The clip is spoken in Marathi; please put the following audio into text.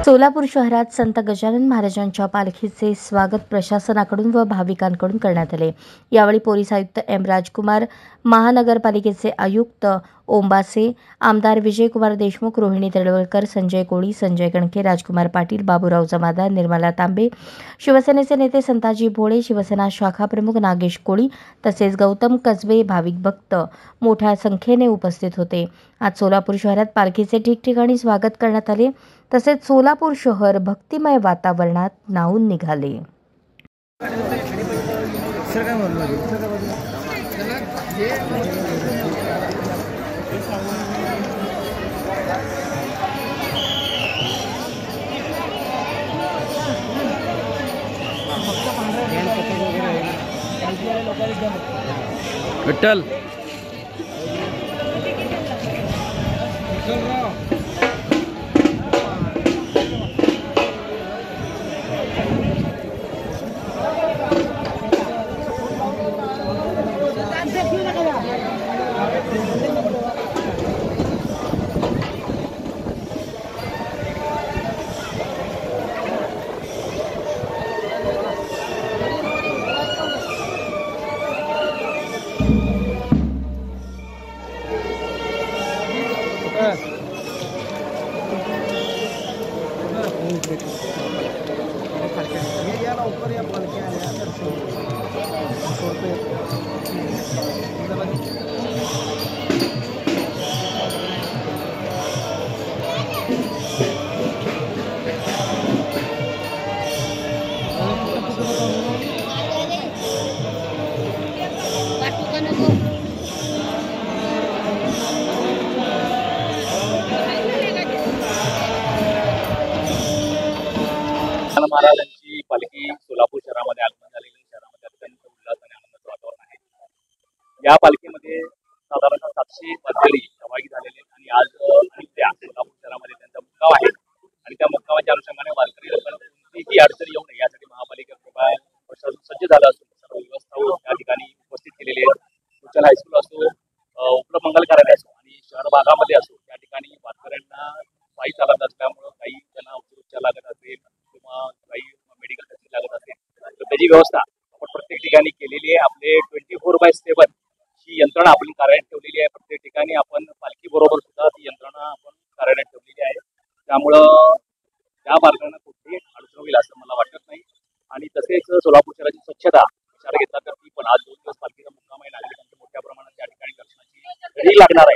सोलापूर शहरात संत गजानन महाराजांच्या पालखीचे स्वागत प्रशासनाकडून व भाविकांकडून करण्यात आले। यावेळी पोलीस आयुक्त एम राजकुमार, महानगरपालिकेचे आयुक्त ओंबासे, आमदार विजयकुमार देशमुख, रोहिणी तळवलकर, संजय कोळी, संजय गणके, राजकुमार पाटील, बाबूराव जमादार, निर्मला तांबे, शिवसेनेचे नेते संताजी भोळे, शिवसेना शाखा प्रमुख नागेश कोळी तसेच गौतम कसबे भाविक भक्त मोठ्या संख्येने उपस्थित होते। आज सोलापूर शहरात पालखीचे ठिकठिकाणी स्वागत करण्यात आले। तसेच सोलापूर शहर भक्तिमय वातावरणात न्हाऊन निघाले। विठ्ठल महाराजांची पालखी सोलापूर शहरामध्ये आगमन झालेली शहरामध्ये अत्यंत उल्हास आणि आनंदाचं वातावरण आहे। या पालखीमध्ये साधारणतः 700 वारकरी सहभागी झालेले आणि आज त्या सोलापूर शहरामध्ये त्यांचा मुक्काम आहे आणि त्या मुक्कामाच्या अनुषंगाने वारकरी लोकांना कोणतीही अडचण येऊ नये यासाठी महापालिका प्रशासन सज्ज झालं असून सर्व व्यवस्था त्या ठिकाणी उपस्थित केलेली आहे। उच्चल हायस्कूल असो, उपमंगल कार्यालय असो आणि शहर भागामध्ये असो त्या ठिकाणी वारकऱ्यांना पायी चालत असल्यामुळं काही त्यांना उपचार लागत असेल किंवा काही मेडिकल टेस्ट लागत असेल तर त्याची व्यवस्था आपण प्रत्येक ठिकाणी केलेली आहे। आपले 24/7 ही यंत्रणा आपण कार्यान्वित ठेवलेली आहे। प्रत्येक ठिकाणी आपण पालखी बरोबर सुद्धा ती यंत्रणा आपण कार्यान्वित ठेवलेली आहे। त्यामुळं त्या मार्गाने कुठेही अडचण होईल असं मला वाटत नाही। आणि तसेच सोलापूर शहराची स्वच्छता विचार घेतला तर ती पण आज 2 दिवस पालखीचा मुक्काम आहे, नागरिकांची मोठ्या प्रमाणात त्या ठिकाणी दर्शनाची गर्दी लागणार आहे।